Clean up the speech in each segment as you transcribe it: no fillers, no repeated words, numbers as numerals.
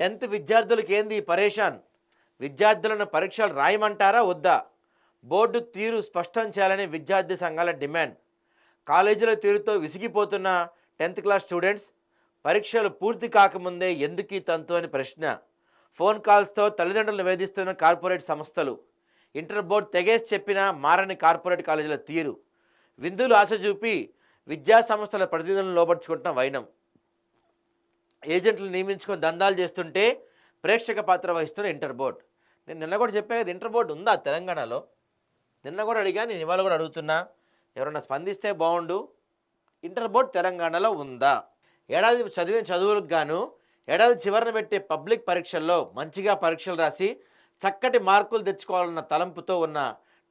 10th విద్యార్థులకి ఏంది పరేషాన్? విద్యార్థులను పరీక్షలు రాయమంటారా వద్దా? బోర్డు తీరు స్పష్టం చేయాలని విద్యార్థి సంఘాల డిమాండ్. కాలేజీల తీరుతో విసిగిపోతున్న 10th క్లాస్ స్టూడెంట్స్ పరీక్షలు పూర్తి కాకముందే ఎందుకీ తంతు అని ప్రశ్న. ఫోన్ కాల్స్తో తల్లిదండ్రులను వేధిస్తున్న కార్పొరేట్ సంస్థలు. ఇంటర్ బోర్డు తెగేసి చెప్పినా మారని కార్పొరేట్ కాలేజీల తీరు. విందులు ఆశ చూపి విద్యా సంస్థల ప్రతినిధులను లోపరుచుకుంటున్న వైనం. ఏజెంట్లు నియమించుకొని దందాలు చేస్తుంటే ప్రేక్షక పాత్ర వహిస్తున్న ఇంటర్ బోర్డ్. నేను నిన్న కూడా చెప్పాను కదా, ఇంటర్ బోర్డు ఉందా తెలంగాణలో? నిన్న కూడా అడిగా, నేను ఇవాళ కూడా అడుగుతున్నా, ఎవరన్నా స్పందిస్తే బాగుండు. ఇంటర్ బోర్డు తెలంగాణలో ఉందా? ఏడాది చదివిన చదువులకు గాను ఏడాది చివరన పెట్టే పబ్లిక్ పరీక్షల్లో మంచిగా పరీక్షలు రాసి చక్కటి మార్కులు తెచ్చుకోవాలన్న తలంపుతో ఉన్న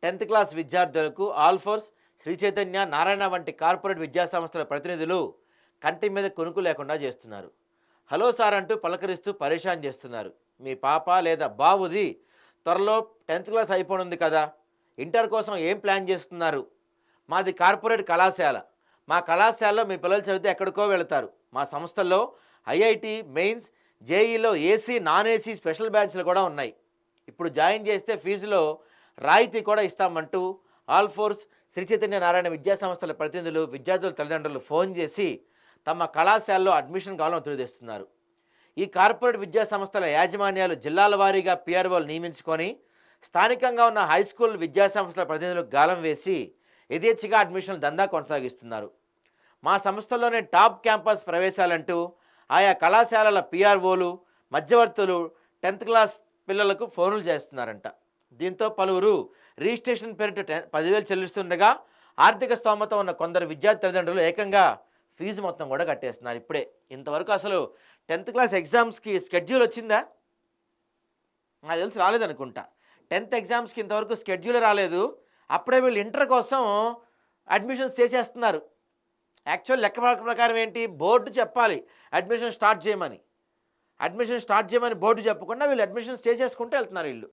10th క్లాస్ విద్యార్థులకు ఆల్ఫోర్స్, శ్రీ చైతన్య, నారాయణ వంటి కార్పొరేట్ విద్యాసంస్థల ప్రతినిధులు కంటి మీద కొనుక్కు లేకుండా చేస్తున్నారు. హలో సార్ అంటూ పలకరిస్తూ పరేషాన్ చేస్తున్నారు. మీ పాప లేదా బాబుది త్వరలో 10th క్లాస్ అయిపోనుంది కదా, ఇంటర్ కోసం ఏం ప్లాన్ చేస్తున్నారు? మాది కార్పొరేట్ కళాశాల. మా కళాశాలలో మీ పిల్లలు చదివితే ఎక్కడికో వెళతారు. మా సంస్థల్లో ఐఐటి, మెయిన్స్, జేఈలో ఏసీ, నాన్ ఏసీ స్పెషల్ బ్రాంచ్లు కూడా ఉన్నాయి. ఇప్పుడు జాయిన్ చేస్తే ఫీజులో రాయితీ కూడా ఇస్తామంటూ ఆల్ఫోర్స్, శ్రీ చైతన్య, నారాయణ విద్యాసంస్థల ప్రతినిధులు విద్యార్థుల తల్లిదండ్రులు ఫోన్ చేసి తమ కళాశాలలో అడ్మిషన్ కావాలని తెలియజేస్తున్నారు. ఈ కార్పొరేట్ విద్యా సంస్థల యాజమాన్యాలు జిల్లాల వారీగా పిఆర్ఓలు నియమించుకొని స్థానికంగా ఉన్న హై స్కూల్ విద్యాసంస్థల ప్రతినిధులకు గాలం వేసి యథేచ్ఛగా అడ్మిషన్ దందా కొనసాగిస్తున్నారు. మా సంస్థల్లోనే టాప్ క్యాంపస్ ప్రవేశాలంటూ ఆయా కళాశాలల పిఆర్ఓలు, మధ్యవర్తులు 10th క్లాస్ పిల్లలకు ఫోన్లు చేస్తున్నారంట. దీంతో పలువురు రిజిస్ట్రేషన్ పేరిట 10,000 చెల్లిస్తుండగా ఆర్థిక స్తోమత ఉన్న కొందరు విద్యార్థి తల్లిదండ్రులు ఏకంగా ఫీజు మొత్తం కూడా కట్టేస్తున్నారు. ఇప్పుడే ఇంతవరకు అసలు 10th క్లాస్ ఎగ్జామ్స్కి స్కెడ్యూల్ వచ్చిందా? నాకు తెలిసి రాలేదనుకుంటా. 10th ఎగ్జామ్స్కి ఇంతవరకు స్కెడ్యూల్ రాలేదు. అప్పుడే వీళ్ళు ఇంటర్ కోసం అడ్మిషన్స్ చేసేస్తున్నారు. యాక్చువల్ లెక్క ప్రకారం ఏంటి, బోర్డు చెప్పాలి అడ్మిషన్ స్టార్ట్ చేయమని. అడ్మిషన్ స్టార్ట్ చేయమని బోర్డు చెప్పకుండా వీళ్ళు అడ్మిషన్స్ చేసేసుకుంటూ వెళ్తున్నారు వీళ్ళు.